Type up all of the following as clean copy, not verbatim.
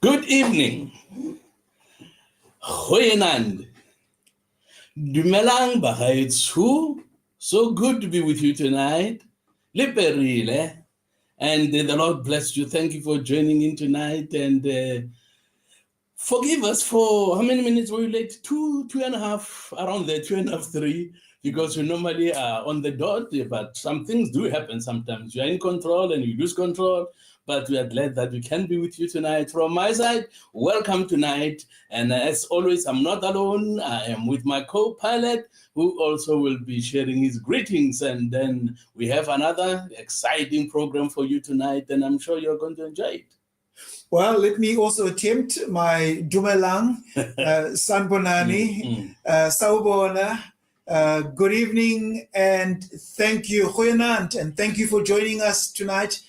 Good evening. Goeienaand. Dumelang bagaetsho. So good to be with you tonight. Liperile. And the Lord bless you. Thank you for joining in tonight. And forgive us for how many minutes were you late? Two and a half, around there, 2.5, 3. Because we normally are on the dot, but some things do happen sometimes. You are in control and you lose control. But we are glad that we can be with you tonight. From my side, welcome tonight. And as always, I'm not alone. I am with my co-pilot, who also will be sharing his greetings. And then we have another exciting program for you tonight, and I'm sure you're going to enjoy it. Well, let me also attempt my Dumelang, Sanbonani, Sawubona. Good evening and thank you, Goeienaand, and thank you for joining us tonight.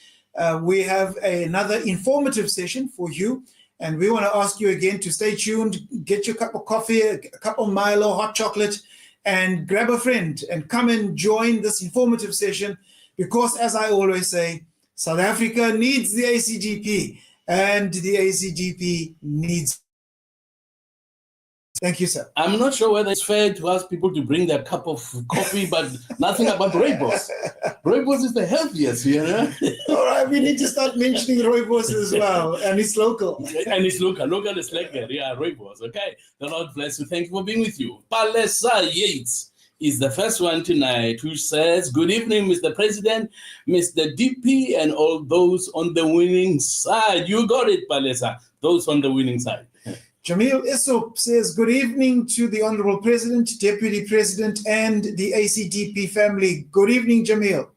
We have another informative session for you, and we want to ask you again to stay tuned, get your cup of coffee, a cup of Milo, hot chocolate, and grab a friend and come and join this informative session because, as I always say, South Africa needs the ACGP. And the ACGP needs. Thank you, sir. I'm not sure whether it's fair to ask people to bring their cup of coffee, but nothing about rooibos. Rooibos is the healthiest, you know? All right, we need to start mentioning rooibos as well, and it's local. And it's local. Local is like there. Yeah, rooibos, okay? The Lord bless you. Thank you for being with you. Palesa Yates is the first one tonight who says, good evening, Mr. President, Mr. DP, and all those on the winning side. You got it, Palesa. Those on the winning side. Jamil Issop says, good evening to the Honorable President, Deputy President, and the ACDP family. Good evening, Jamil.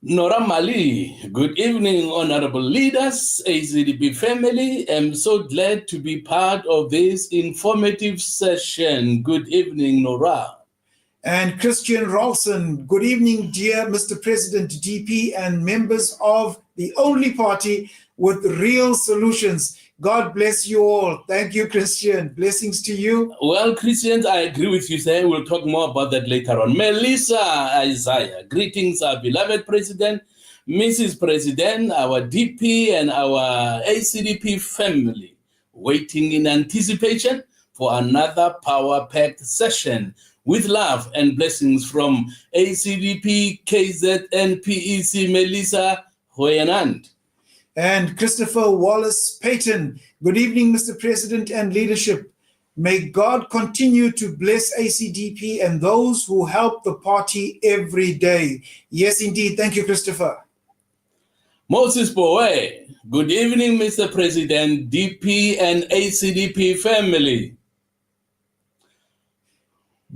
Nora Mali, good evening, honorable leaders, ACDP family. I'm so glad to be part of this informative session. Good evening, Nora. And Christian Ralston, good evening, dear Mr. President, DP, and members of the only party with real solutions. God bless you all. Thank you, Christian. Blessings to you. Well, Christians, I agree with you, sir. We'll talk more about that later on. Melissa Isaiah, greetings, our beloved President, Mrs. President, our DP, and our ACDP family, waiting in anticipation for another power-packed session. With love and blessings from ACDP, KZN, PEC, Melissa Goeienaand. And Christopher Wallace Payton, good evening, Mr. President and leadership. May God continue to bless ACDP and those who help the party every day. Yes, indeed. Thank you, Christopher. Moses Bowe, good evening, Mr. President, DP and ACDP family.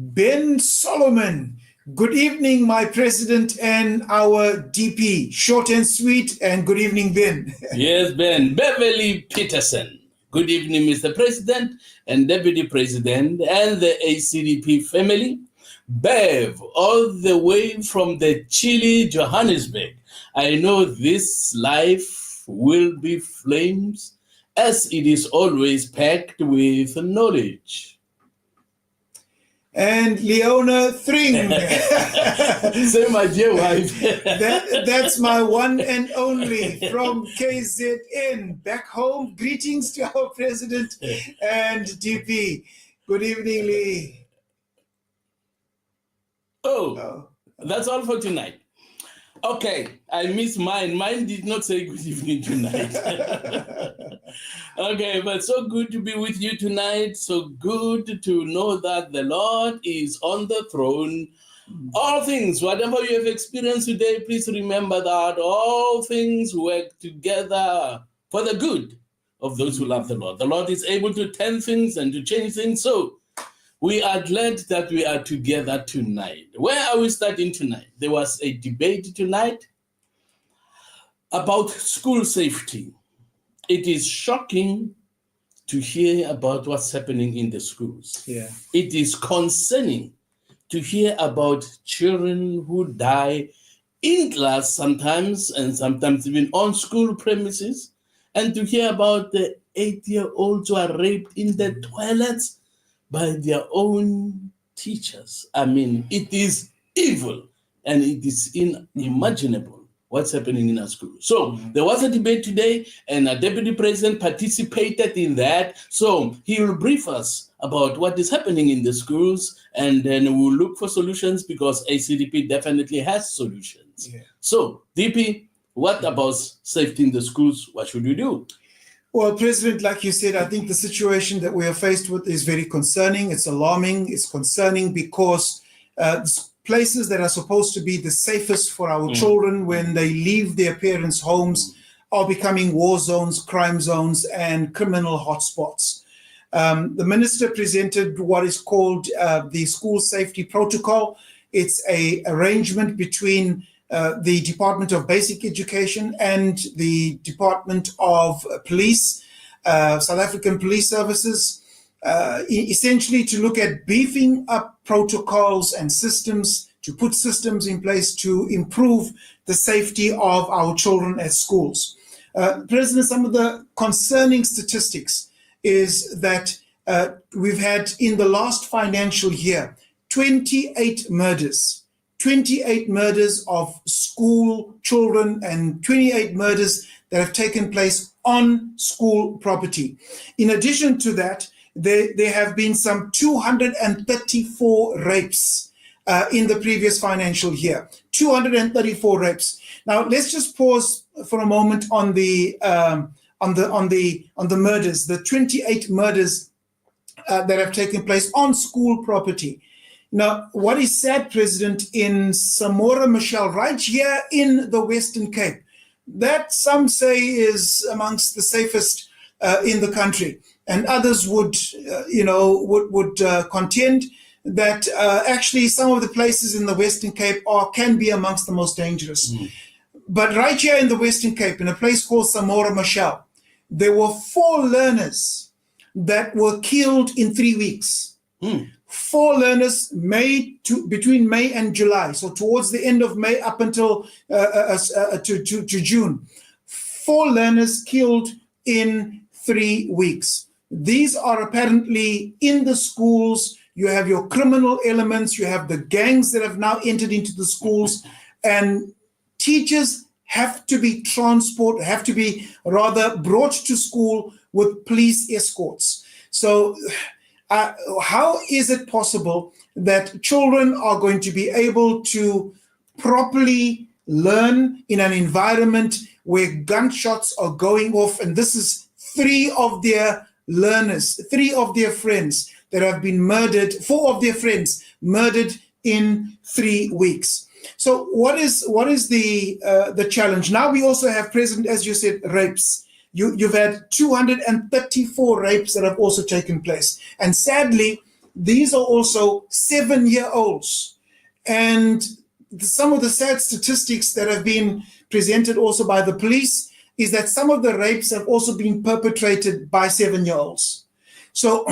Ben Solomon, good evening, my president and our DP. Short and sweet, and good evening, Ben. Yes, Ben. Beverly Peterson, good evening, Mr. President and Deputy President and the ACDP family. Bev, all the way from the chilly Johannesburg. I know this life will be flames as it is always packed with knowledge. And Leona Thring. Say my dear wife. That's my one and only from KZN. Back home, greetings to our president and DP. Good evening, Lee. Oh, that's all for tonight. Okay, I missed mine. Mine did not say good evening tonight. Okay, but so good to be with you tonight. So good to know that the Lord is on the throne. All things, whatever you have experienced today, please remember that all things work together for the good of those who love the Lord. The Lord is able to turn things and to change things. So we are glad that we are together tonight. Where are we starting tonight? There was a debate tonight about school safety. It is shocking to hear about what's happening in the schools. Yeah. It is concerning to hear about children who die in class sometimes, and sometimes even on school premises, and to hear about the 8-year-olds who are raped in the toilets by their own teachers. I mean, it is evil and it is unimaginable. what's happening in our school. So there was a debate today, and our deputy president participated in that. So he will brief us about what is happening in the schools, and then we'll look for solutions, because ACDP definitely has solutions. Yeah. So, DP, what about safety in the schools? What should we do? Well, President, like you said, I think the situation that we are faced with is very concerning. It's alarming. It's concerning because places that are supposed to be the safest for our children when they leave their parents' homes are becoming war zones, crime zones, and criminal hotspots. The minister presented what is called the School Safety Protocol. It's an arrangement between the Department of Basic Education and the Department of Police, South African Police Services, essentially to look at beefing up protocols and systems, to put systems in place to improve the safety of our children at schools. President, some of the concerning statistics is that we've had in the last financial year 28 murders of school children and 28 murders that have taken place on school property. In addition to that, there have been some 234 rapes in the previous financial year. 234 rapes. Now let's just pause for a moment on the murders, the 28 murders that have taken place on school property. Now, what is sad, President, in Samora Machel, right here in the Western Cape, that some say is amongst the safest in the country, and others would contend that actually some of the places in the Western Cape can be amongst the most dangerous. But right here in the Western Cape, in a place called Samora Machel, there were 4 learners that were killed in 3 weeks. 4 learners between May and July, so towards the end of May up until to June. 4 learners killed in 3 weeks. These are apparently in the schools. You have your criminal elements, you have the gangs that have now entered into the schools, and teachers have to be brought to school with police escorts. So how is it possible that children are going to be able to properly learn in an environment where gunshots are going off? And this is 3 of their learners, 3 of their friends that have been murdered, 4 of their friends murdered in 3 weeks. So what is the challenge? Now we also have, President, as you said, rapes. You've had 234 rapes that have also taken place. And sadly, these are also 7-year-olds. And some of the sad statistics that have been presented also by the police is that some of the rapes have also been perpetrated by 7-year-olds. So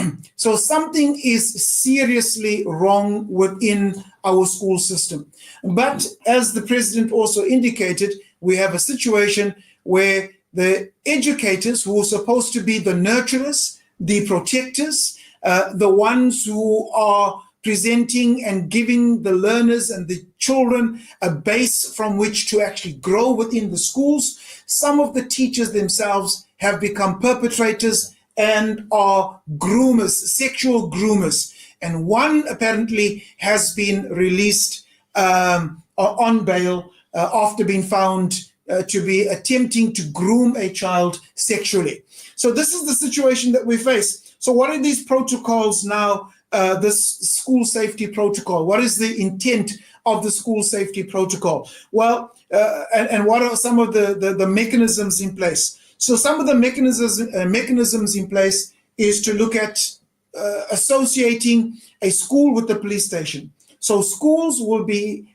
something is seriously wrong within our school system. But as the president also indicated, we have a situation where the educators who are supposed to be the nurturers, the protectors, the ones who are presenting and giving the learners and the children a base from which to actually grow within the schools, some of the teachers themselves have become perpetrators and are groomers, sexual groomers. And one apparently has been released on bail after being found to be attempting to groom a child sexually. So this is the situation that we face. So what are these protocols now, this school safety protocol? What is the intent of the school safety protocol? Well, and what are some of the mechanisms in place? So some of the mechanisms in place is to look at associating a school with the police station. So schools will be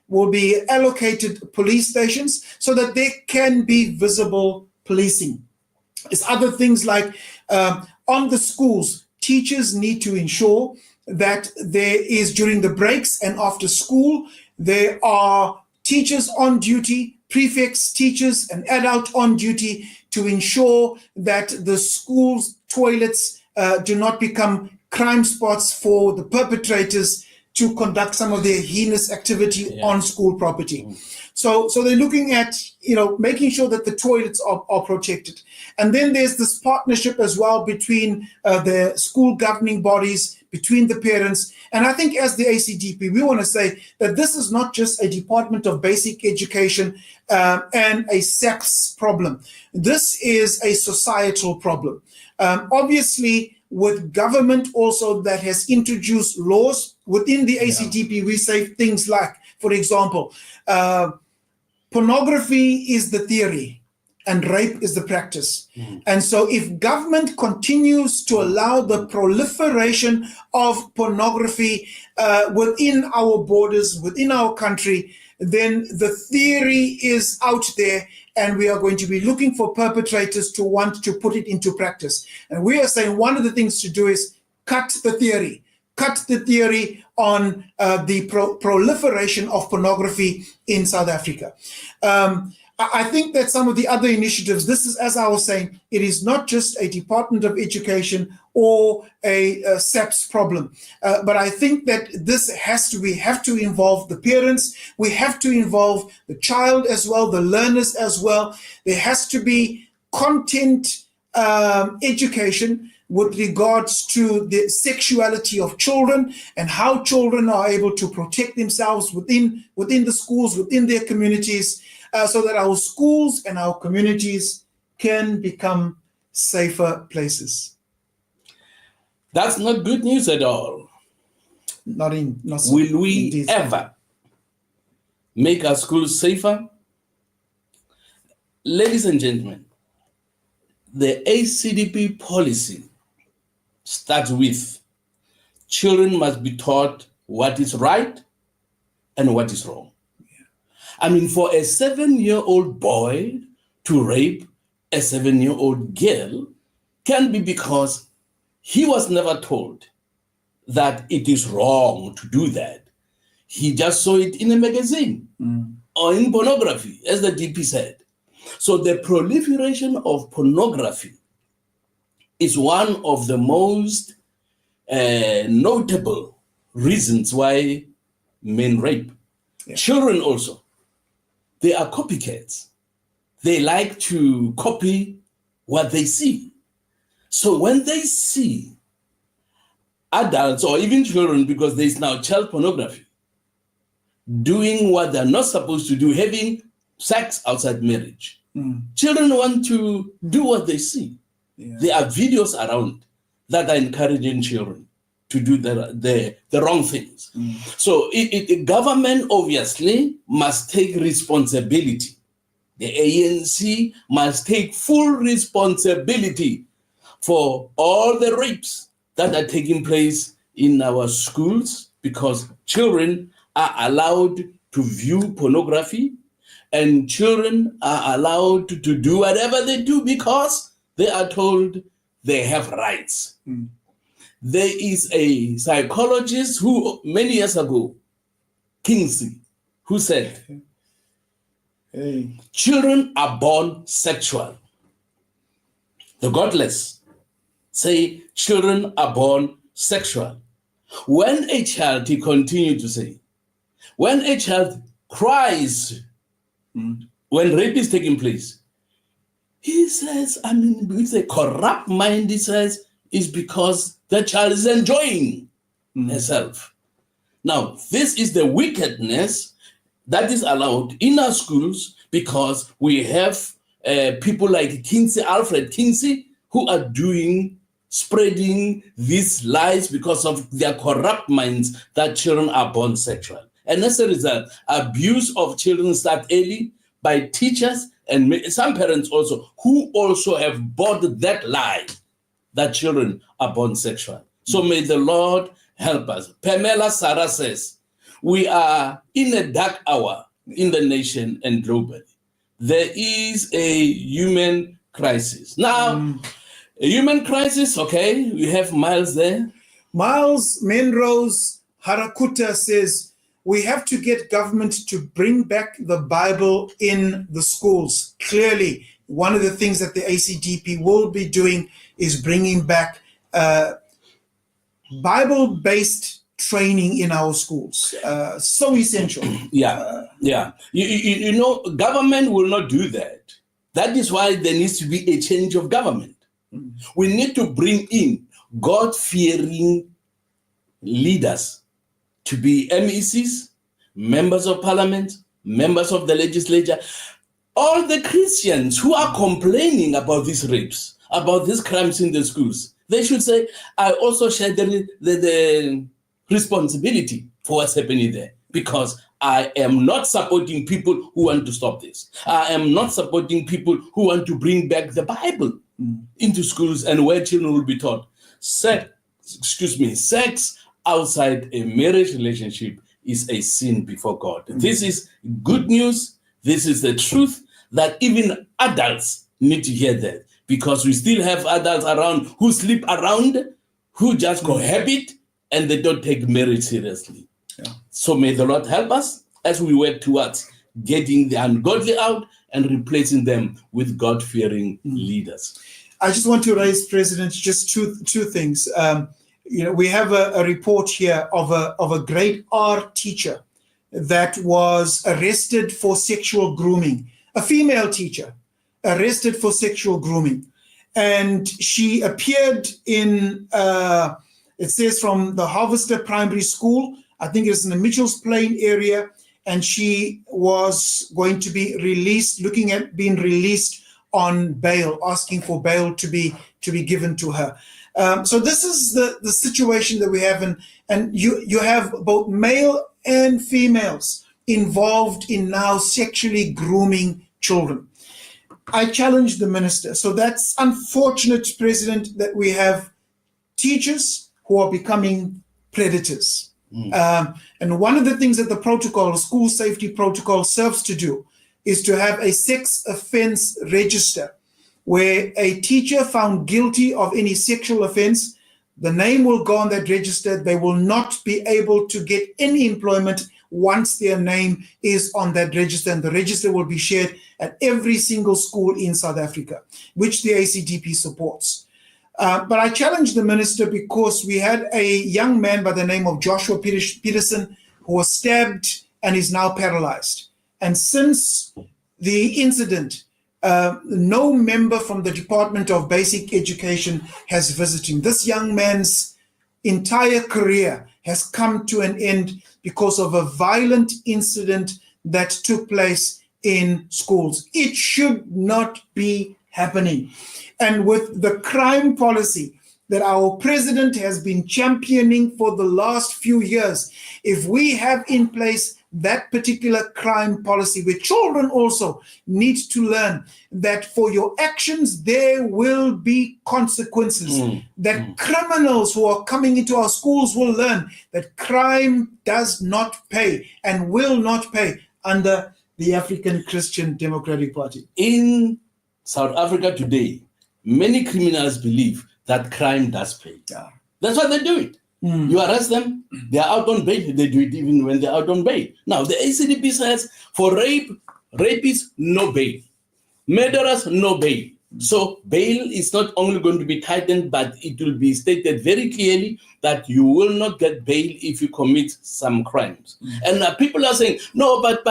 allocated police stations so that there can be visible policing. It's other things like on the schools, teachers need to ensure that there is, during the breaks and after school, there are teachers on duty, prefects, teachers, and adult on duty to ensure that the school's toilets do not become crime spots for the perpetrators to conduct some of their heinous activity Yeah. on school property. So they're looking at, making sure that the toilets are protected. And then there's this partnership as well between the school governing bodies, between the parents. And I think as the ACDP, we want to say that this is not just a Department of Basic Education and a SAPS problem. This is a societal problem. Obviously, with government also that has introduced laws within the ACDP, we say things like, for example, pornography is the theory and rape is the practice. And so if government continues to allow the proliferation of pornography within our borders, within our country, then the theory is out there, and we are going to be looking for perpetrators to want to put it into practice. And we are saying one of the things to do is cut the theory on the proliferation of pornography in South Africa. I think that some of the other initiatives, this is, as I was saying, it is not just a Department of Education or a SAPS problem. But I think that we have to involve the parents, we have to involve the child as well, the learners as well. There has to be content education with regards to the sexuality of children and how children are able to protect themselves within the schools, within their communities, so that our schools and our communities can become safer places. That's not good news at all. Will we indeed. ever make our schools safer? Ladies and gentlemen, the ACDP policy starts with children must be taught what is right and what is wrong. I mean, for a 7-year-old boy to rape a 7-year-old girl can be because he was never told that it is wrong to do that. He just saw it in a magazine or in pornography, as the DP said. So the proliferation of pornography is one of the most notable reasons why men rape. Yeah. Children also. They are copycats. They like to copy what they see. So when they see adults or even children, because there's now child pornography, doing what they're not supposed to do, having sex outside marriage, children want to do what they see. Yeah. There are videos around that are encouraging children to do the wrong things. So government obviously must take responsibility. The ANC must take full responsibility for all the rapes that are taking place in our schools, because children are allowed to view pornography and children are allowed to do whatever they do because they are told they have rights. There is a psychologist who, many years ago, Kingsley, who said, children are born sexual. The godless say children are born sexual. When a child, he continued to say, when a child cries when rape is taking place, he says, I mean, with a corrupt mind, he says, is because the child is enjoying herself. Now, this is the wickedness that is allowed in our schools because we have people like Kingsley, Alfred Kingsley, who are spreading these lies because of their corrupt minds that children are born sexual. And as a result, abuse of children start early by teachers and some parents also, who also have bought that lie that children are born sexual. So may the Lord help us. Pamela Sarah says, we are in a dark hour in the nation and globally. There is a human crisis. Now, a human crisis, okay, we have Miles there. Miles Menrose Harakuta says, we have to get government to bring back the Bible in the schools. Clearly, one of the things that the ACDP will be doing is bringing back Bible-based training in our schools. So essential. Yeah. You know, government will not do that. That is why there needs to be a change of government. We need to bring in God-fearing leaders to be MECs, members of parliament, members of the legislature. All the Christians who are complaining about these rapes, about these crimes in the schools, they should say, I also share the responsibility for what's happening there, because I am not supporting people who want to stop this. I am not supporting people who want to bring back the Bible into schools and where children will be taught. Sex outside a marriage relationship is a sin before God. This is good news. This is the truth that even adults need to hear that, because we still have adults around who sleep around, who just cohabit, and they don't take marriage seriously. Yeah. So may the Lord help us as we work towards getting the ungodly out and replacing them with God-fearing leaders. I just want to raise, President, just two things. We have a report here of a grade R teacher that was arrested for sexual grooming, a female teacher arrested for sexual grooming. And she appeared in, it says from the Harvester Primary School, I think it's in the Mitchell's Plain area, and she was going to be released, looking at being released on bail, asking for bail to be given to her. So this is the situation that we have, and you have both male and females involved in now sexually grooming children. I challenge the minister. So that's unfortunate, President, that we have teachers who are becoming predators. And one of the things that the protocol, school safety protocol, serves to do is to have a sex offense register where a teacher found guilty of any sexual offense, the name will go on that register. They will not be able to get any employment once their name is on that register, and the register will be shared at every single school in South Africa, which the ACDP supports. But I challenge the minister because we had a young man by the name of Joshua Peterson who was stabbed and is now paralyzed. And since the incident, no member from the Department of Basic Education has visited him. This young man's entire career has come to an end because of a violent incident that took place in schools. It should not be happening. And with the crime policy that our president has been championing for the last few years, if we have in place that particular crime policy, where children also need to learn that for your actions there will be consequences, that criminals who are coming into our schools will learn that crime does not pay and will not pay under the African Christian Democratic Party. In South Africa today, many criminals believe that crime does pay. Yeah. That's why they do it. You arrest them, they are out on bail. They do it even when they're out on bail. Now, the ACDP says for rapists, no bail. Murderers, no bail. So bail is not only going to be tightened, but it will be stated very clearly that you will not get bail if you commit some crimes. And people are saying, no, but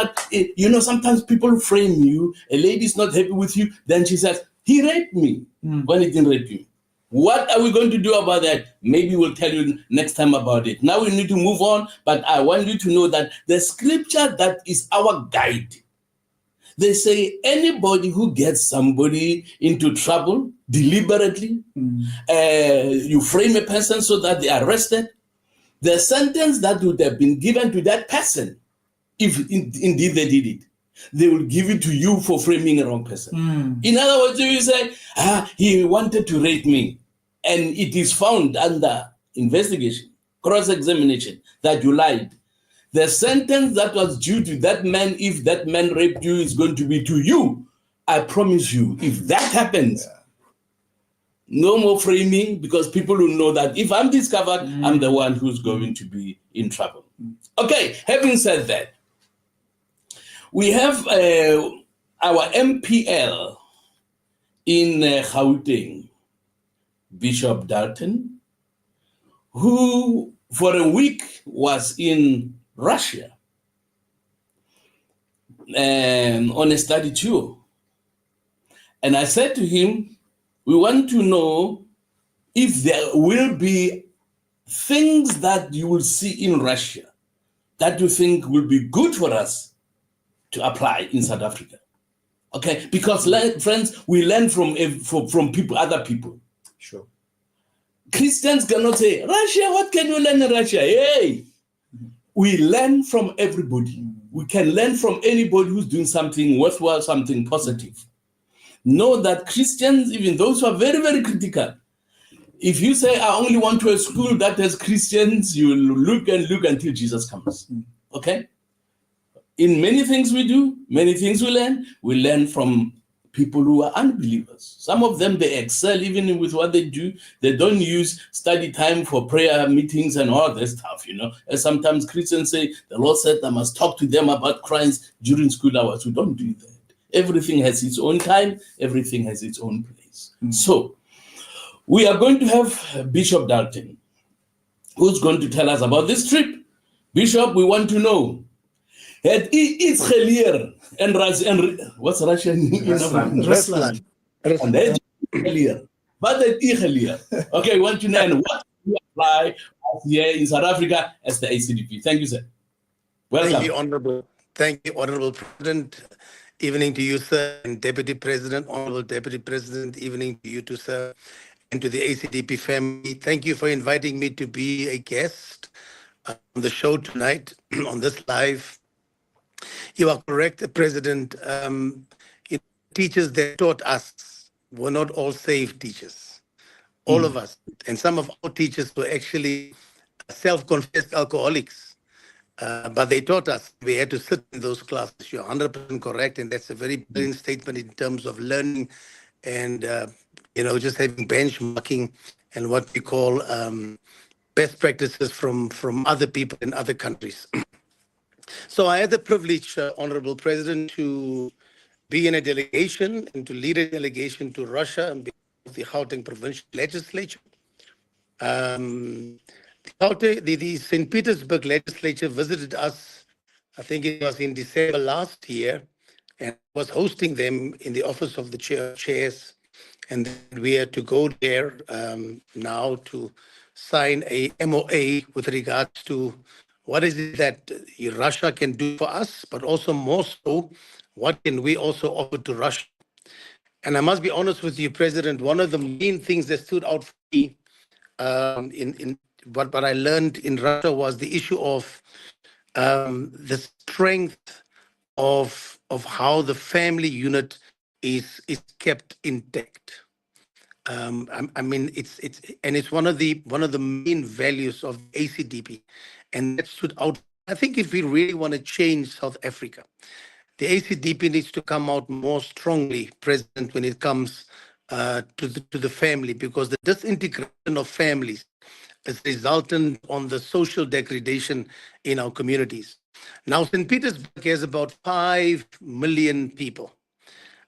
sometimes people frame you. A lady is not happy with you. Then she says, he raped me when he didn't rape you. What are we going to do about that? Maybe we'll tell you next time about it. Now we need to move on, but I want you to know that the scripture that is our guide, they say anybody who gets somebody into trouble deliberately, you frame a person so that they are arrested, the sentence that would have been given to that person, if indeed they did it, they will give it to you for framing a wrong person. In other words, if you say, he wanted to rape me, and it is found under investigation, cross-examination, that you lied, the sentence that was due to that man, if that man raped you, is going to be to you. I promise you, if that happens, no more framing, because people will know that if I'm discovered, I'm the one who's going to be in trouble. Okay, having said that, we have our MPL in Gauteng, Bishop Dalton, who for a week was in Russia on a study tour. And I said to him, we want to know if there will be things that you will see in Russia that you think will be good for us to apply in South Africa. Okay, because friends, we learn from people, other people. Sure. Christians cannot say, Russia, what can you learn in Russia? Hey, we learn from everybody. We can learn from anybody who's doing something worthwhile, something positive. Know that Christians, even those who are very, very critical, if you say, I only want to a school that has Christians, you will look and look until Jesus comes. Okay? In many things we do, many things we learn from people who are unbelievers. Some of them, they excel even with what they do. They don't use study time for prayer meetings and all that stuff, you know. And sometimes Christians say, the Lord said I must talk to them about Christ during school hours. We don't do that. Everything has its own time. Everything has its own place. So we are going to have Bishop Dalton, who's going to tell us about this trip. Bishop, we want to know, it's clear and what's Russian? Ruslan. And clear. But it's clear. Okay, we want to know what you apply here in South Africa as the ACDP. Thank you, sir. Welcome. Thank you, Honorable. Thank you, Honorable President. Evening to you, sir, and Deputy President, Honorable Deputy President. Evening to you too, sir, and to the ACDP family. Thank you for inviting me to be a guest on the show tonight on this live. You are correct, President. Teachers that taught us were not all saved teachers. All of us, and some of our teachers were actually self-confessed alcoholics. But they taught us we had to sit in those classes. You're 100% correct, and that's a very brilliant statement in terms of learning and just having benchmarking and what we call best practices from other people in other countries. So I had the privilege, Honorable President, to be in a delegation and to lead a delegation to Russia and be the Gauteng Provincial Legislature. The St. Petersburg Legislature visited us, I think it was in December last year, and was hosting them in the office of the chairs. And we had to go there now to sign a MOA with regards to what is it that Russia can do for us, but also more so, what can we also offer to Russia? And I must be honest with you, President, one of the main things that stood out for me in what I learned in Russia was the issue of the strength of how the family unit is kept intact. I mean, it's one of the main values of ACDP, and that stood out. I think if we really want to change South Africa, the ACDP needs to come out more strongly, President, when it comes to the family, because the disintegration of families is resultant on the social degradation in our communities. Now, St. Petersburg has about 5 million people.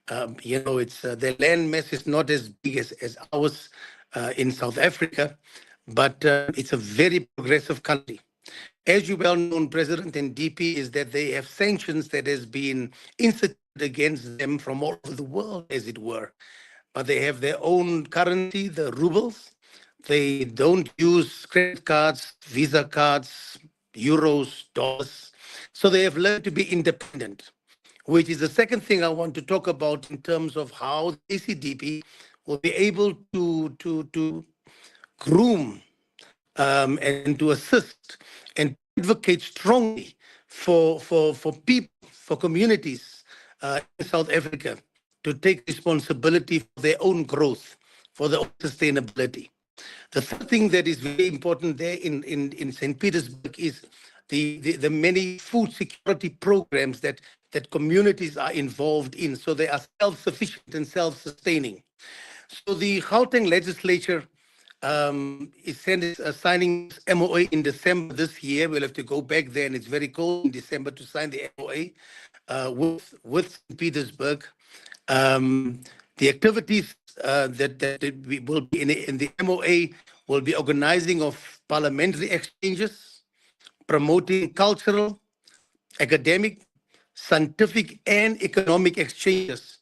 It's their land mass is not as big as ours in South Africa, but it's a very progressive country. As you well know, President, and DP, is that they have sanctions that has been instituted against them from all over the world, as it were. But they have their own currency, the rubles. They don't use credit cards, Visa cards, euros, dollars. So they have learned to be independent, which is the second thing I want to talk about in terms of how the ACDP will be able to groom and to assist and advocate strongly for people, for communities in South Africa to take responsibility for their own growth, for their own sustainability. The third thing that is very important there in St. Petersburg is the many food security programs that communities are involved in, so they are self-sufficient and self-sustaining. So the Gauteng legislature is signing MOA in December this year. We'll have to go back there, and it's very cold in December to sign the MOA with St. Petersburg. The activities that we will be in the MOA will be organizing of parliamentary exchanges, promoting cultural, academic, scientific, and economic exchanges.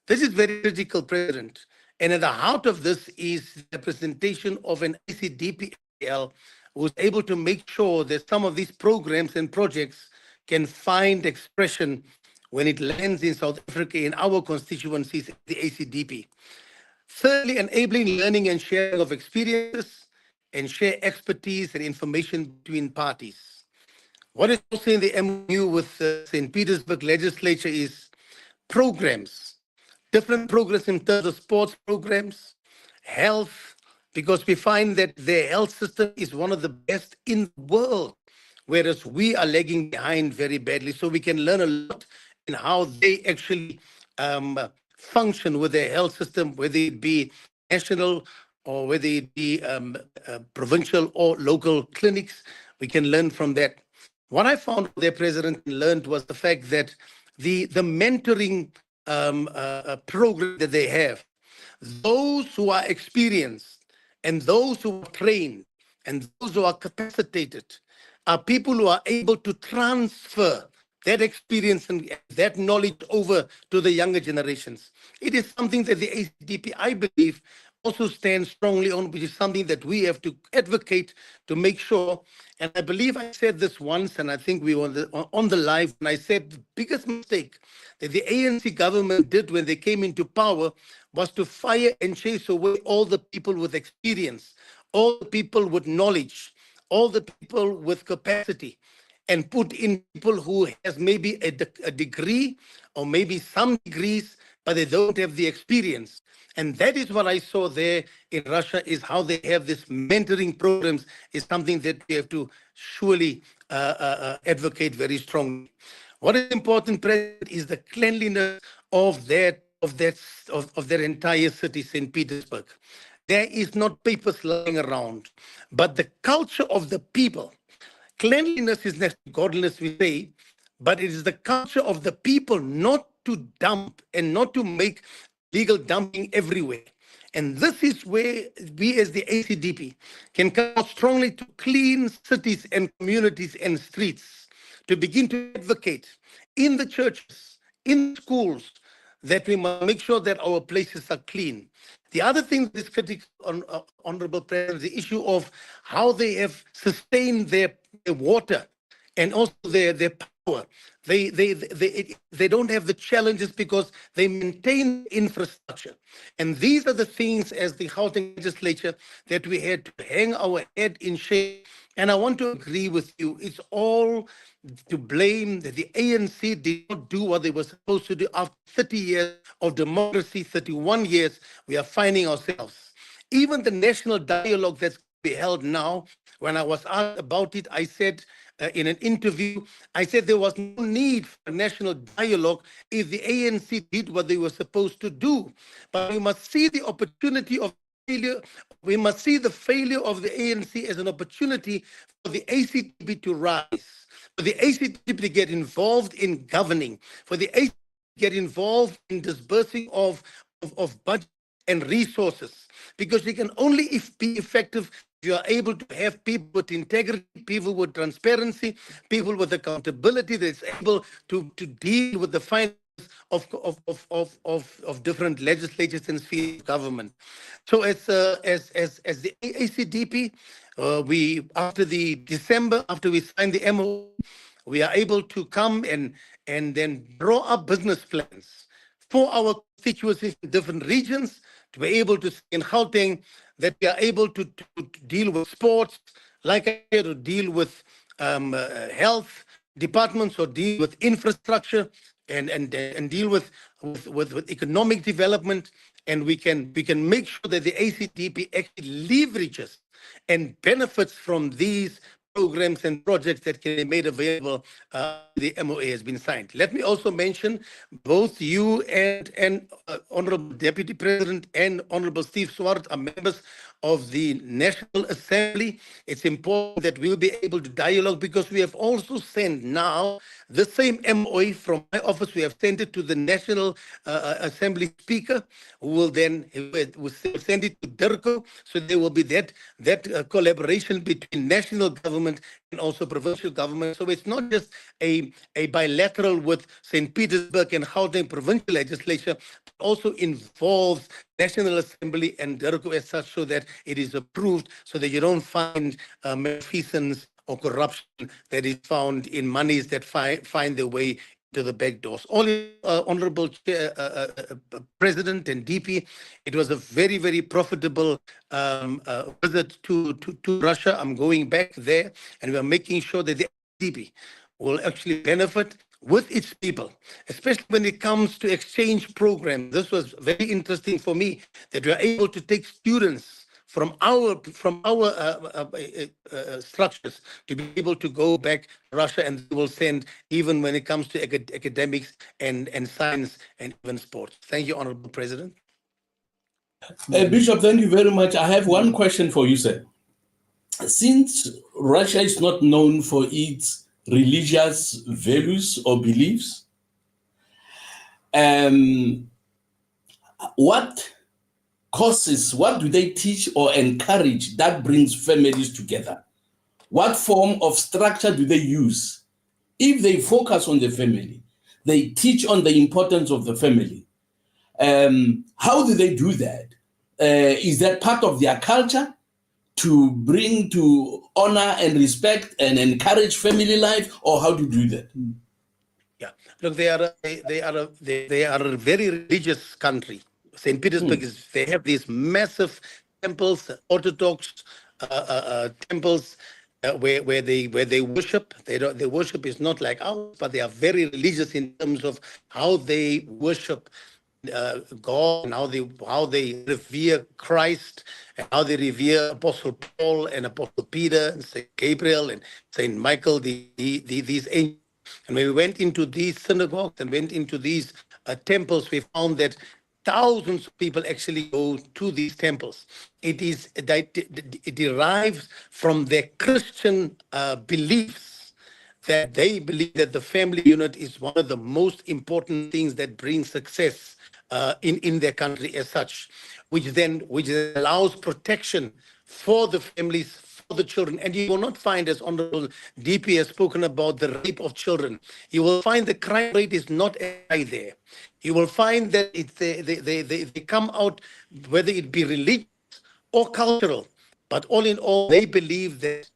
This is very critical, President. And at the heart of this is the presentation of an ACDPL who is able to make sure that some of these programs and projects can find expression when it lands in South Africa in our constituencies, the ACDP. Thirdly, enabling learning and sharing of experiences and share expertise and information between parties. What is also in the MOU with the St. Petersburg legislature is programs, different programs in terms of sports programs, health, because we find that their health system is one of the best in the world, whereas we are lagging behind very badly. So we can learn a lot in how they actually function with their health system, whether it be national or whether it be provincial or local clinics. We can learn from that. What I found their president learned was the fact that the mentoring program that they have, those who are experienced and those who are trained and those who are capacitated are people who are able to transfer that experience and that knowledge over to the younger generations. It is something that the ACDP, I believe, also stands strongly on, which is something that we have to advocate to make sure. And I believe I said this once, and I think we were on the live, and I said the biggest mistake that the ANC government did when they came into power was to fire and chase away all the people with experience, all the people with knowledge, all the people with capacity, and put in people who has maybe a degree or maybe some degrees, but they don't have the experience. And that is what I saw there in Russia, is how they have this mentoring programs is something that we have to surely advocate very strongly. What is important, President, is the cleanliness of their entire city, St. Petersburg. There is not papers lying around, but the culture of the people. Cleanliness is next to godliness, we say, but it is the culture of the people not to dump and not to make legal dumping everywhere. And this is where we as the ACDP can come out strongly to clean cities and communities and streets, to begin to advocate in the churches, in schools, that we must make sure that our places are clean. The other thing that is critical, Honorable President, the issue of how they have sustained their water and also their power. They don't have the challenges because they maintain infrastructure. And these are the things as the Gauteng legislature that we had to hang our head in shame. And I want to agree with you. It's all to blame that the ANC did not do what they were supposed to do after 30 years of democracy, 31 years, we are finding ourselves. Even the national dialogue that's be held now, when I was asked about it, I said in an interview, I said there was no need for a national dialogue if the ANC did what they were supposed to do. But we must see the opportunity of failure. We must see the failure of the ANC as an opportunity for the ACDP to rise, for the ACDP to get involved in governing, for the ACDP to get involved in disbursing of budget and resources, because we can only be effective if you are able to have people with integrity, people with transparency, people with accountability that's able to deal with the finances of different legislatures and spheres of government. So as the ACDP, we after the December, after we signed the MOU, we are able to come and then draw up business plans for our constituencies in different regions, to be able to see in Gauteng that we are able to deal with sports, like I said, to deal with health departments, or deal with infrastructure, and deal with economic development, and we can make sure that the ACDP actually leverages and benefits from these programs and projects that can be made available. The MOA has been signed. Let me also mention both you and Honorable Deputy President and Honorable Steve Swart are members of the National Assembly. It's important that we'll be able to dialogue, because we have also sent now the same MOA from my office. We have sent it to the National Assembly Speaker, who will then send it to DIRCO. So there will be that collaboration between national government and also provincial government. So it's not just a bilateral with St. Petersburg and Gauteng provincial legislature, but also involves National Assembly and DIRCO as such, so that it is approved, so that you don't find malfeasance or corruption that is found in monies that find their way to the back doors. Honorable President and DP, it was a very, very profitable visit to Russia. I'm going back there, and we are making sure that the DP will actually benefit with its people, especially when it comes to exchange programs. This was very interesting for me, that we are able to take students from our structures to be able to go back to Russia, and they will send, even when it comes to academics and science and even sports. Thank you, Honorable President. Bishop, thank you very much. I have one question for you, sir. Since Russia is not known for its religious values or beliefs, what courses, what do they teach or encourage that brings families together? What form of structure do they use? If they focus on the family, they teach on the importance of the family. How do they do that? Is that part of their culture, to bring to honor and respect and encourage family life, or how to do that? Yeah, look, they are a very religious country. St. Petersburg they have these massive temples, Orthodox temples, where they worship. Their worship is not like ours, but they are very religious in terms of how they worship God, and how they revere Christ, and how they revere Apostle Paul and Apostle Peter and Saint Gabriel and Saint Michael, these angels. And when we went into these synagogues and went into these temples, we found that thousands of people actually go to these temples. It derives from their Christian beliefs, that they believe that the family unit is one of the most important things that brings success in their country as such, which allows protection for the families, for the children. And you will not find, as Honorable DP has spoken about, the rape of children. You will find the crime rate is not high there. You will find that they come out, whether it be religious or cultural, but all in all, they believe that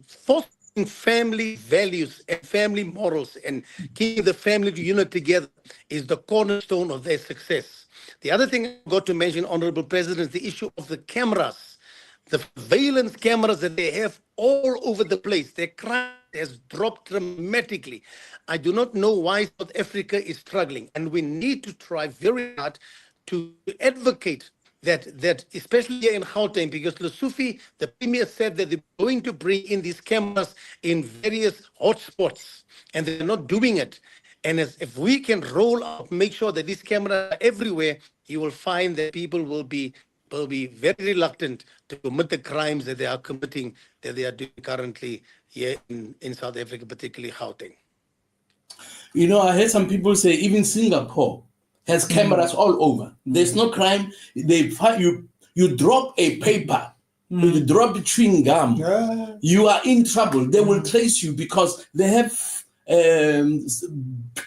fostering family values and family morals and keeping the family unit together is the cornerstone of their success. The other thing I got to mention, Honorable President, is the issue of the cameras, the surveillance cameras that they have all over the place. Their crime has dropped dramatically. I do not know why South Africa is struggling, and we need to try very hard to advocate that especially here in Gauteng, because Lesofie, the Premier, said that they're going to bring in these cameras in various hotspots, and they're not doing it. And if we can roll out, make sure that these cameras are everywhere, you will find that people will be very reluctant to commit the crimes that they are committing, that they are doing currently here in South Africa, particularly Gauteng. You know, I heard some people say even Singapore has cameras all over. There's no crime. You drop a paper, you drop chewing gum, you are in trouble. They will trace you because they have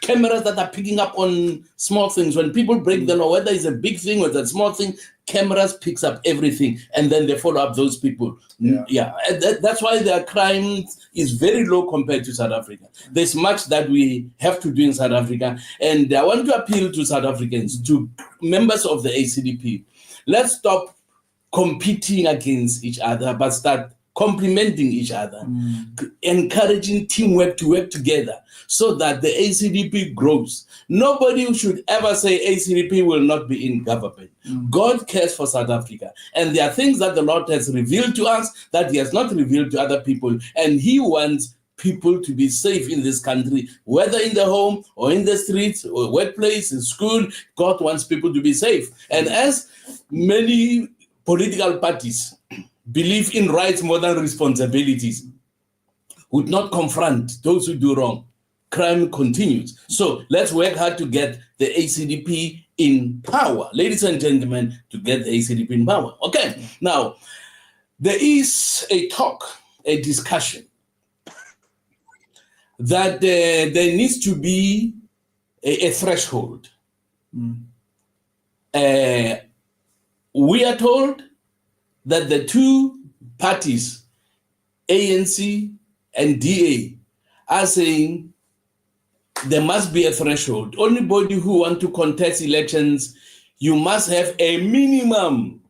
cameras that are picking up on small things. When people break the law, whether it's a big thing or a small thing, cameras picks up everything, and then they follow up those people. That's why their crime is very low compared to South Africa. There's much that we have to do in South Africa, and I want to appeal to South Africans, to members of the ACDP. Let's stop competing against each other, but start complementing each other, encouraging teamwork to work together so that the ACDP grows. Nobody should ever say ACDP will not be in government. God cares for South Africa. And there are things that the Lord has revealed to us that he has not revealed to other people. And he wants people to be safe in this country, whether in the home or in the streets or workplace, in school. God wants people to be safe. And as many political parties believe in rights more than responsibilities, would not confront those who do wrong, crime continues. So let's work hard to get the ACDP in power. Ladies and gentlemen, to get the ACDP in power. Okay, now, there is a talk, a discussion, that there needs to be a threshold. We are told that the two parties, ANC and DA, are saying there must be a threshold. Anybody who wants to contest elections, you must have a minimum.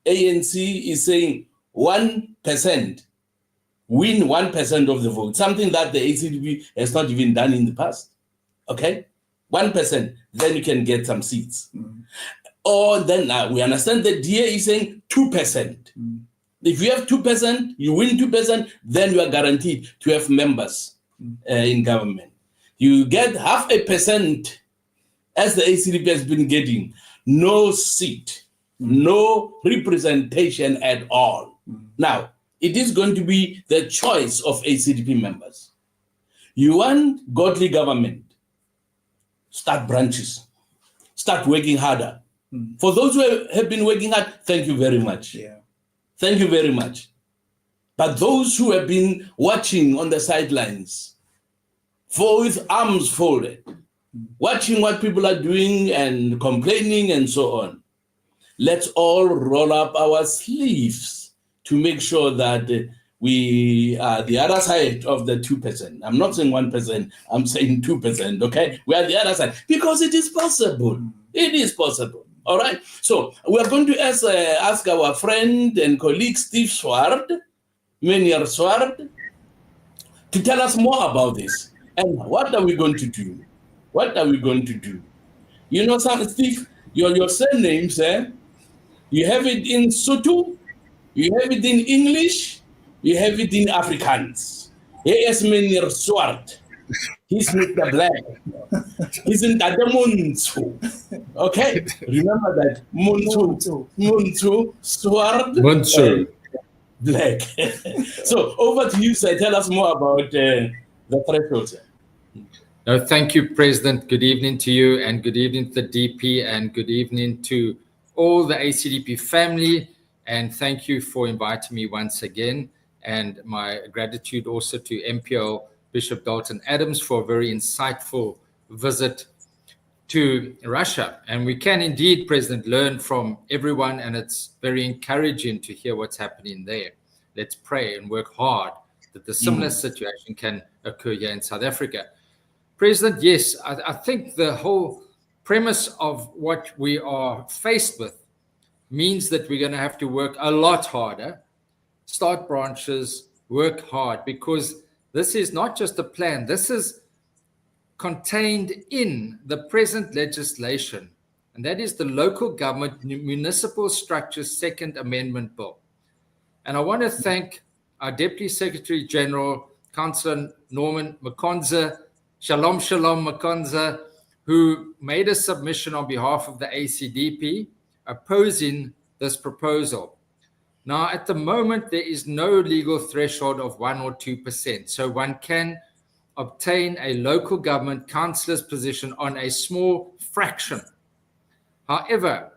ANC is saying 1%, win 1% of the vote, something that the ACDP has not even done in the past. Okay? 1%, then you can get some seats. Or then we understand that DA is saying 2%. If you have 2%, you win 2%, then you are guaranteed to have members in government. You get 0.5%, as the ACDP has been getting, no seat, no representation at all. Now, it is going to be the choice of ACDP members. You want godly government, start branches, start working harder. For those who have been working hard, thank you very much. Thank you very much. But those who have been watching on the sidelines, with arms folded, watching what people are doing and complaining and so on, let's all roll up our sleeves to make sure that we are the other side of the 2%. I'm not saying 1%, I'm saying 2%, okay? We are the other side, because it is possible. It is possible. All right, so we are going to ask our friend and colleague Steve Swart, Meneer Swart, to tell us more about this. And what are we going to do? What are we going to do? You know, Steve, your surnames, you have it in Sotho, you have it in English, you have it in Afrikaans. Yes, Meneer Swart. He's Mr. Black. He's in Tadamunzu. Okay? Remember that. Munzu, Swart, Black. So over to you, sir. Tell us more about the threshold, sir. No, thank you, President. Good evening to you, and good evening to the DP, and good evening to all the ACDP family. And thank you for inviting me once again. And my gratitude also to MPL Bishop Dalton Adams for a very insightful visit to Russia. And we can indeed, President, learn from everyone, and it's very encouraging to hear what's happening there. Let's pray and work hard that the similar situation can occur here in South Africa. President, yes, I think the whole premise of what we are faced with means that we're going to have to work a lot harder, start branches, work hard, because this is not just a plan. This is contained in the present legislation, and that is the Local Government Municipal Structures Second Amendment Bill. And I want to thank our Deputy Secretary General, Councillor Norman Makonza, Shalom Makonza, who made a submission on behalf of the ACDP opposing this proposal. Now, at the moment, there is no legal threshold of 1 or 2%. So one can obtain a local government councillor's position on a small fraction. However,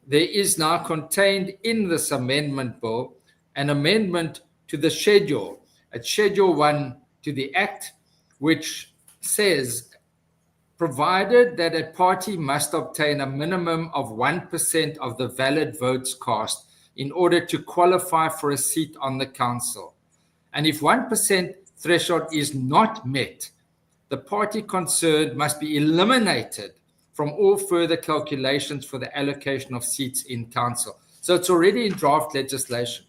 there is now contained in this amendment bill an amendment to the schedule, at Schedule 1 to the Act, which says, provided that a party must obtain a minimum of 1% of the valid votes cast in order to qualify for a seat on the council. And if 1% threshold is not met, the party concerned must be eliminated from all further calculations for the allocation of seats in council. So it's already in draft legislation.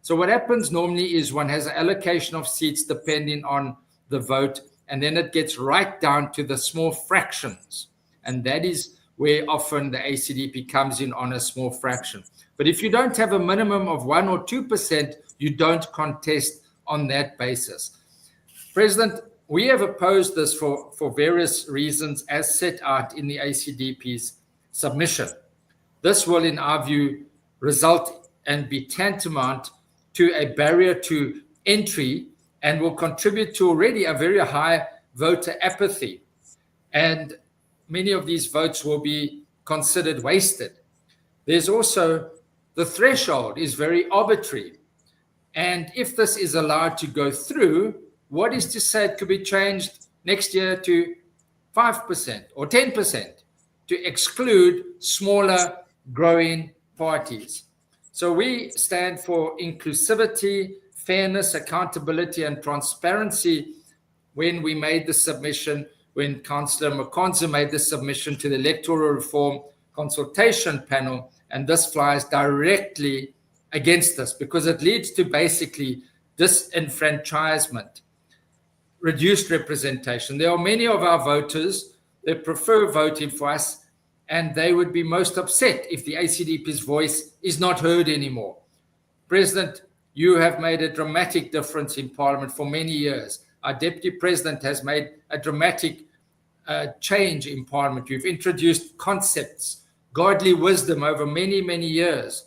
So what happens normally is one has an allocation of seats depending on the vote, and then it gets right down to the small fractions. And that is where often the ACDP comes in on a small fraction. But if you don't have a minimum of 1 or 2%, you don't contest on that basis. President, we have opposed this for various reasons as set out in the ACDP's submission. This will, in our view, result and be tantamount to a barrier to entry and will contribute to already a very high voter apathy. And many of these votes will be considered wasted. There's also the threshold is very arbitrary. And if this is allowed to go through, what is to say it could be changed next year to 5% or 10% to exclude smaller growing parties. So we stand for inclusivity, fairness, accountability, and transparency. When we made the submission, when Councillor Makonza made the submission to the Electoral Reform Consultation Panel, and this flies directly against us because it leads to basically disenfranchisement, reduced representation. There are many of our voters that prefer voting for us, and they would be most upset if the ACDP's voice is not heard anymore. President, you have made a dramatic difference in Parliament for many years. Our Deputy President has made a dramatic change in Parliament. You've introduced concepts, godly wisdom over many, many years.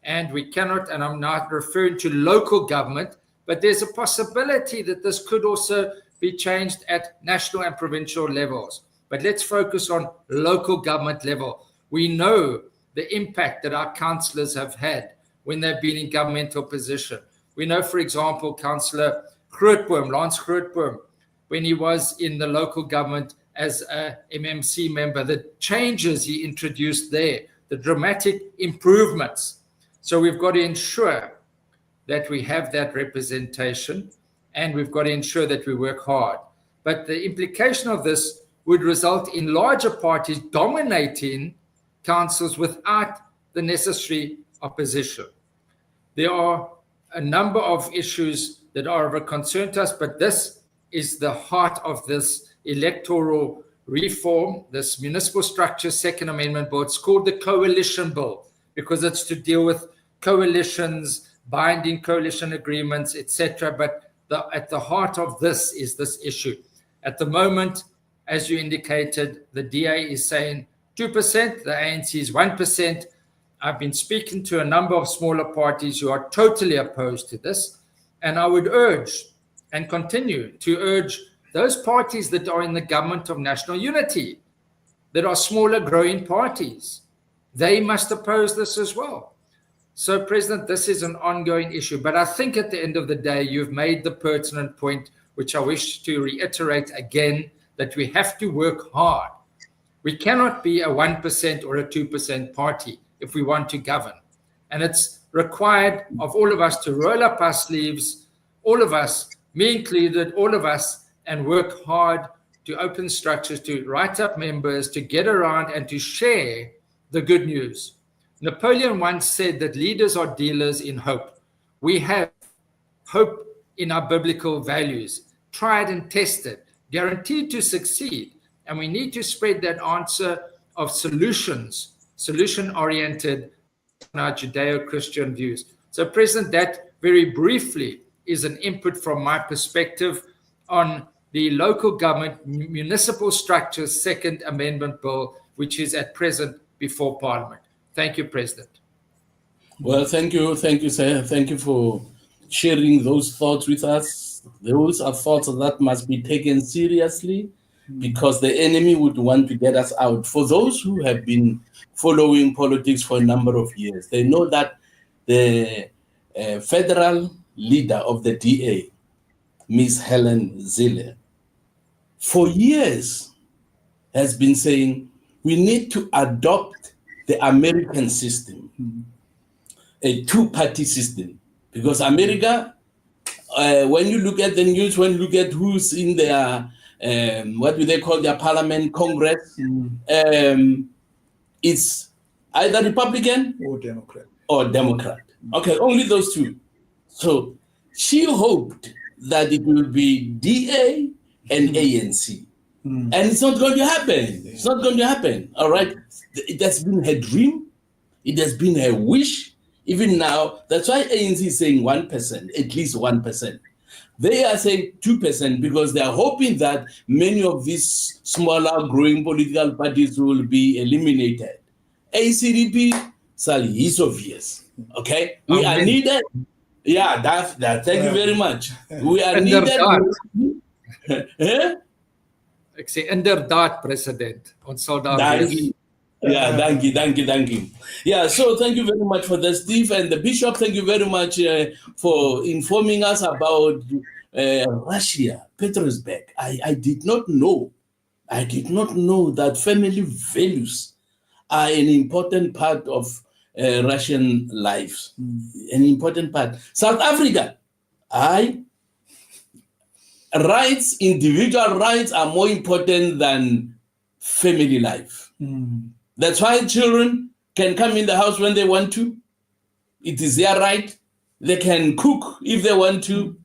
And we cannot, and I'm not referring to local government, but there's a possibility that this could also be changed at national and provincial levels. But let's focus on local government level. We know the impact that our councillors have had when they've been in governmental position. We know, for example, Councillor Grootboom, Lance Grootboom, when he was in the local government as a MMC member, the changes he introduced there, the dramatic improvements. So we've got to ensure that we have that representation, and we've got to ensure that we work hard. But the implication of this would result in larger parties dominating councils without the necessary opposition. There are a number of issues that are of a concern to us, but this is the heart of this electoral reform, this municipal structure second amendment bill. It's called the coalition bill because it's to deal with coalitions, binding coalition agreements, etc. But at the heart of this is this issue. At the moment, as you indicated, the DA is saying 2%, the ANC is 1%. I've been speaking to a number of smaller parties who are totally opposed to this. And I would urge and continue to urge those parties that are in the government of national unity, that are smaller growing parties, they must oppose this as well. So, President, this is an ongoing issue. But I think at the end of the day, you've made the pertinent point, which I wish to reiterate again, that we have to work hard. We cannot be a 1% or a 2% party if we want to govern. And it's required of all of us to roll up our sleeves, all of us, me included, all of us, and work hard to open structures, to write up members, to get around and to share the good news. Napoleon once said that leaders are dealers in hope. We have hope in our biblical values, tried and tested, guaranteed to succeed. And we need to spread that answer of solutions, solution-oriented in our Judeo-Christian views. So, President, that very briefly is an input from my perspective on the local government municipal structures second amendment bill, which is at present before Parliament. Thank you, President. Well, thank you, sir. Thank you for sharing those thoughts with us. Those are thoughts that must be taken seriously because the enemy would want to get us out. For those who have been following politics for a number of years, they know that the federal leader of the DA, Ms. Helen Zille, for years has been saying we need to adopt the American system, a two-party system, because America, when you look at the news, when you look at who's in their, what do they call their parliament, Congress, it's either Republican or Democrat. Okay, only those two. So she hoped that it will be DA and ANC. And it's not going to happen. It's not going to happen. All right. It has been her dream. It has been her wish. Even now, that's why ANC is saying 1%, at least 1%. They are saying 2% because they are hoping that many of these smaller growing political parties will be eliminated. ACDP is obvious. Okay, we are Amen. needed. Yeah, that. Thank you very much. We are needed. Inderdaad. Eh? Ek sê inderdaad, president. Ons sal daar Dankie. wees. Yeah, thank you. Yeah, so thank you very much for that, Steve. And the Bishop, thank you very much for informing us about Russia, Petersburg. I did not know that family values are an important part of Russian lives. An important part. South Africa, individual rights are more important than family life. That's why children can come in the house when they want to. It is their right. They can cook if they want to.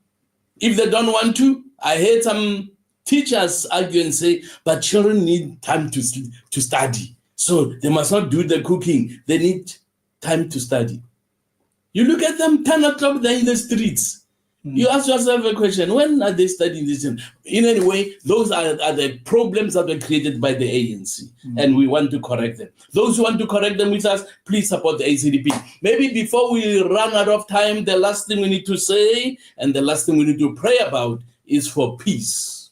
If they don't want to, I heard some teachers argue and say, but children need time to study. So they must not do the cooking. They need time to study. You look at them, 10 o'clock, they're in the streets. You ask yourself a question, when are they studying this? In any way, those are the problems that were created by the ANC, and we want to correct them. Those who want to correct them with us, please support the ACDP. Maybe before we run out of time, the last thing we need to say and the last thing we need to pray about is for peace.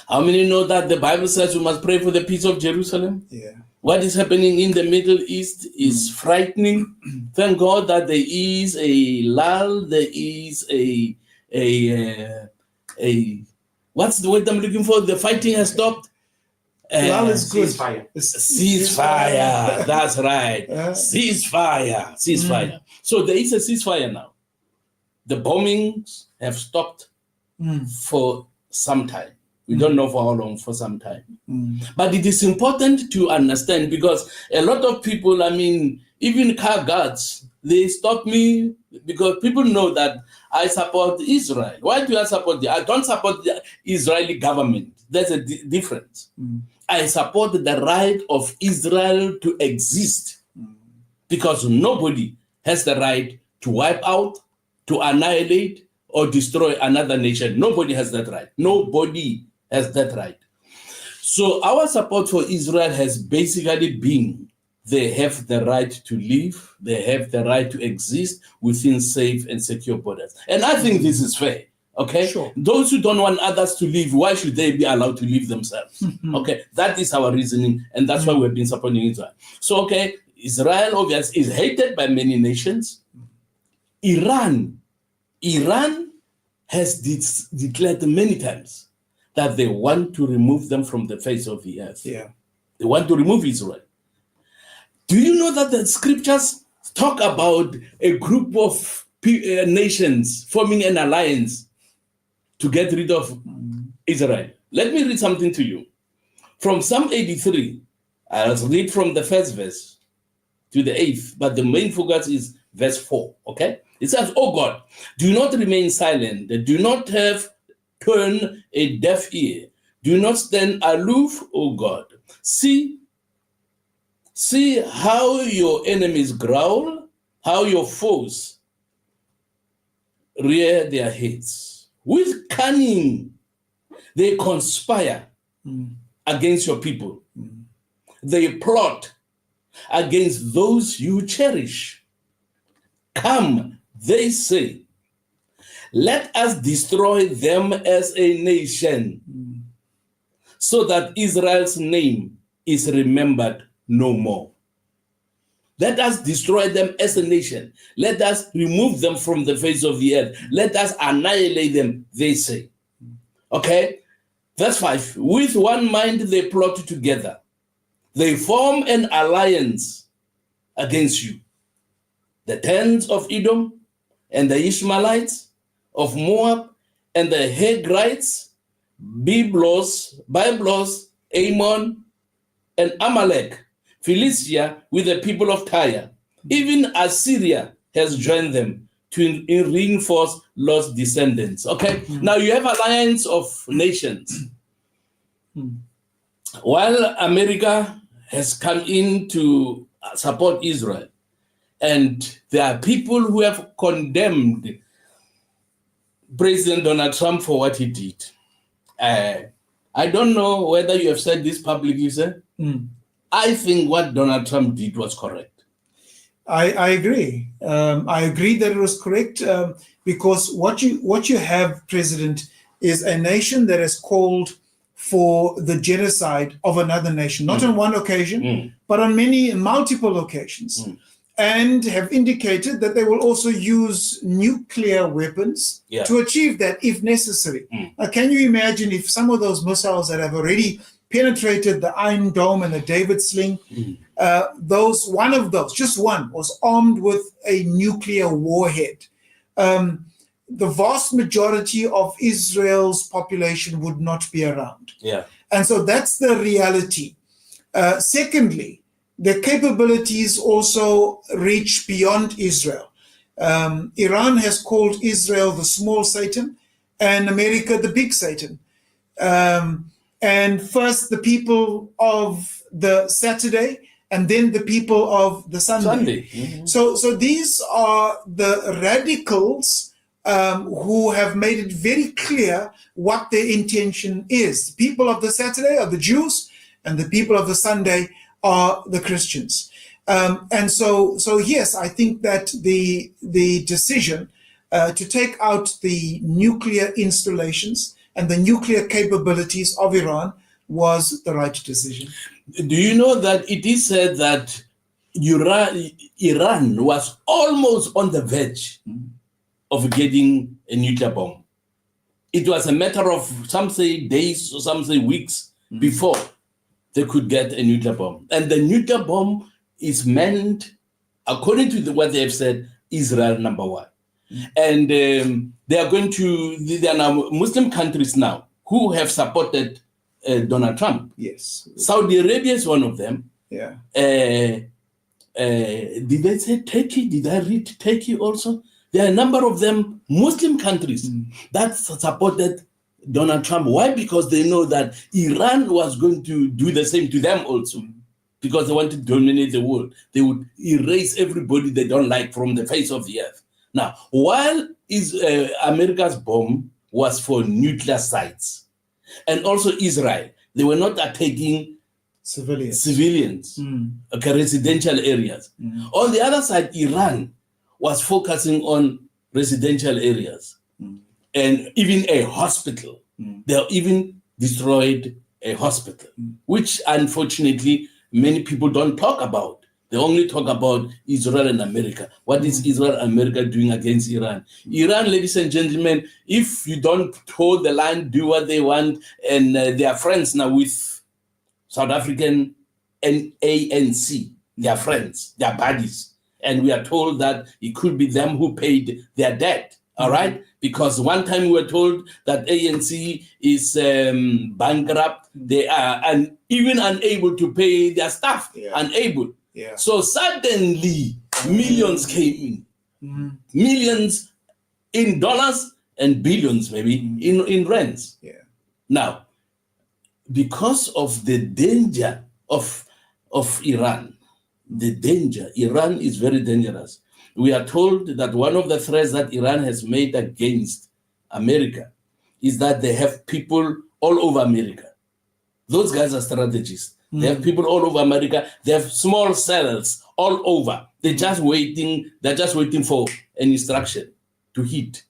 How many know that the Bible says we must pray for the peace of Jerusalem? Yeah. What is happening in the Middle East is frightening. Thank God that there is a lull, there is a what's the word I'm looking for? The fighting has stopped. Lull is good. Ceasefire. That's right. Ceasefire. So there is a ceasefire now. The bombings have stopped for some time. We don't know for how long, for some time. But it is important to understand because a lot of people, even car guards, they stop me because people know that I support Israel. Why do I support I don't support the Israeli government. There's a difference. I support the right of Israel to exist because nobody has the right to wipe out, to annihilate, or destroy another nation. Nobody has that right. Nobody has that right. So our support for Israel has basically been they have the right to live, they have the right to exist within safe and secure borders. And I think this is fair, okay? Sure. Those who don't want others to live, why should they be allowed to live themselves? Okay, that is our reasoning, and that's why we've been supporting Israel. So, okay, Israel obviously is hated by many nations. Iran has declared many times that they want to remove them from the face of the earth. Yeah. They want to remove Israel. Do you know that the scriptures talk about a group of nations forming an alliance to get rid of Israel? Let me read something to you. From Psalm 83, I'll read from the first verse to the 8th, but the main focus is verse 4, okay? It says, "Oh God, do not remain silent. Do not turn a deaf ear. Do not stand aloof, O God. See how your enemies growl, how your foes rear their heads. With cunning, they conspire against your people. They plot against those you cherish. Come, they say, let us destroy them as a nation, so that Israel's name is remembered no more. Let us destroy them as a nation. Let us remove them from the face of the earth. Let us annihilate them, they say." Okay? Verse 5. "With one mind they plot together. They form an alliance against you. The tents of Edom and the Ishmaelites of Moab and the Hagrites, Byblos, Ammon, and Amalek, Philistia with the people of Tyre. Even Assyria has joined them to reinforce Lot's descendants." Okay, now you have alliance of nations. While America has come in to support Israel, and there are people who have condemned President Donald Trump for what he did. I don't know whether you have said this publicly, sir. I think what Donald Trump did was correct. I agree. I agree that it was correct because what you have, President, is a nation that has called for the genocide of another nation, not on one occasion, but on multiple occasions, and have indicated that they will also use nuclear weapons to achieve that if necessary. Now, can you imagine if some of those missiles that have already penetrated the Iron Dome and the David Sling, one of those, just one, was armed with a nuclear warhead? The vast majority of Israel's population would not be around. And so that's the reality. Secondly, the capabilities also reach beyond Israel. Iran has called Israel the small Satan and America the big Satan. And first the people of the Saturday, and then the people of the Sunday. So these are the radicals who have made it very clear what their intention is. The people of the Saturday are the Jews, and the people of the Sunday are the Christians. And so yes, I think that the decision to take out the nuclear installations and the nuclear capabilities of Iran was the right decision. Do you know that it is said that Iran was almost on the verge of getting a nuclear bomb? It was a matter of some say days or some say weeks before they could get a nuclear bomb. And the nuclear bomb is meant, according to what they have said, Israel number one. And there are now Muslim countries now who have supported Donald Trump. Yes. Saudi Arabia is one of them. Yeah. Did they say Turkey? Did I read Turkey also? There are a number of them, Muslim countries, that supported Donald Trump. Why? Because they know that Iran was going to do the same to them also. Because they want to dominate the world. They would erase everybody they don't like from the face of the earth. Now, while America's bomb was for nuclear sites, and also Israel, they were not attacking civilians, residential areas. On the other side, Iran was focusing on residential areas and even a hospital. They even destroyed a hospital, which unfortunately many people don't talk about. They only talk about Israel and America. What is Israel and America doing against Iran? Iran, ladies and gentlemen, if you don't toe the line, do what they want, and they are friends now with South African and ANC. They are friends, they are buddies. And we are told that it could be them who paid their debt, all right? Because one time we were told that ANC is bankrupt. They are even unable to pay their staff, unable. Yeah. So suddenly, millions came in. Millions in dollars and billions maybe in rents. Yeah. Now, because of the danger of Iran, Iran is very dangerous. We are told that one of the threats that Iran has made against America is that they have people all over America. Those guys are strategists. They have people all over America. They have small cells all over. They're just waiting for an instruction to hit,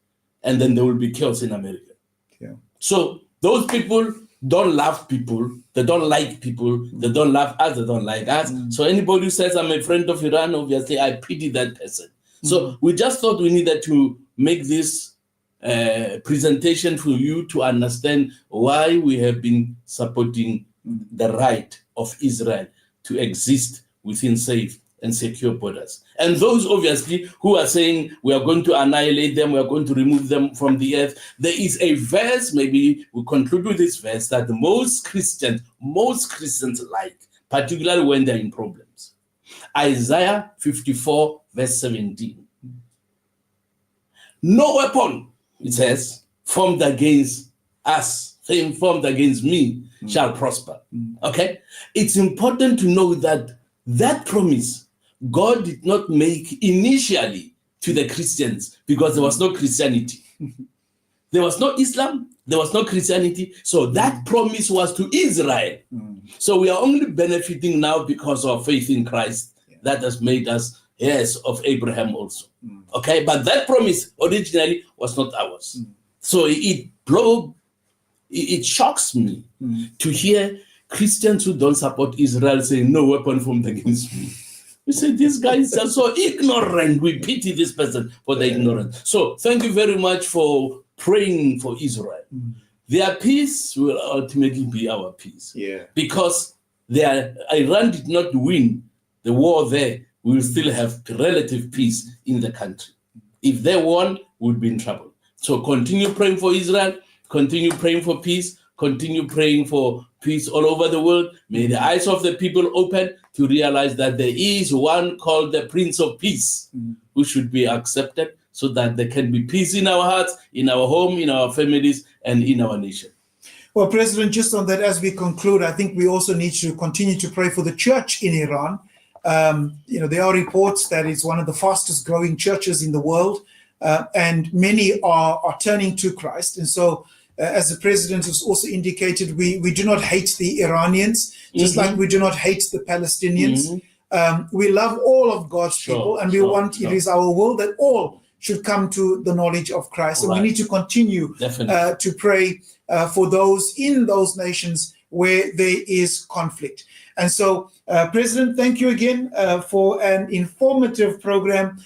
and then there will be chaos in America. Yeah. So those people don't love people. They don't like people. They don't love us. They don't like us. So anybody who says I'm a friend of Iran, obviously I pity that person. So we just thought we needed to make this presentation for you to understand why we have been supporting the right of Israel to exist within safe and secure borders. And those obviously who are saying we are going to annihilate them, we are going to remove them from the earth, there is a verse, maybe we conclude with this verse, that most Christians like, particularly when they're in problems. Isaiah 54 verse 17. No weapon, it says, formed against us, formed against me, shall prosper. Okay? It's important to know that promise God did not make initially to the Christians because there was no Christianity. There was no Islam, there was no Christianity. So that promise was to Israel. So we are only benefiting now because of faith in Christ that has made us heirs of Abraham also. Okay, but that promise originally was not ours. So it shocks me to hear Christians who don't support Israel saying no weapon formed against me. We say these guys are so ignorant. We pity this person for the ignorance. So thank you very much for praying for Israel. Their peace will ultimately be our peace. Yeah. Because Iran did not win the war there, we will still have relative peace in the country. If they won, we'll be in trouble. So continue praying for Israel, continue praying for peace, continue praying for peace all over the world. May the eyes of the people open to realize that there is one called the Prince of Peace who should be accepted so that there can be peace in our hearts, in our home, in our families, and in our nation. Well, President, just on that, as we conclude, I think we also need to continue to pray for the church in Iran. There are reports that it's one of the fastest growing churches in the world, and many are turning to Christ. And so, as the president has also indicated, we do not hate the Iranians, just like we do not hate the Palestinians. We love all of God's people, and it is our will that all should come to the knowledge of Christ. And we need to continue to pray for those in those nations where there is conflict. And so, President, thank you again for an informative program.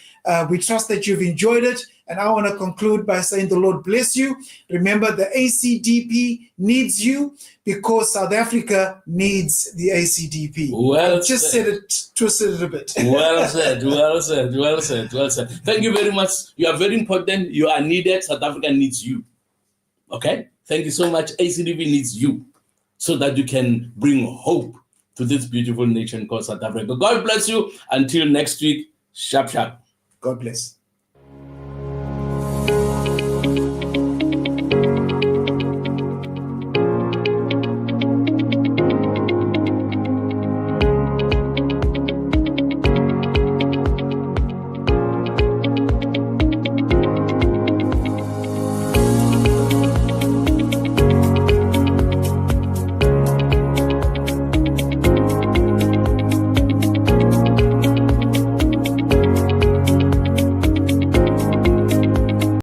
We trust that you've enjoyed it. And I want to conclude by saying the Lord bless you. Remember, the ACDP needs you because South Africa needs the ACDP. Well Twisted it a bit. Well said. Thank you very much. You are very important. You are needed. South Africa needs you. Okay? Thank you so much. ACDP needs you so that you can bring hope to this beautiful nation called South Africa. God bless you. Until next week, sharp. God bless.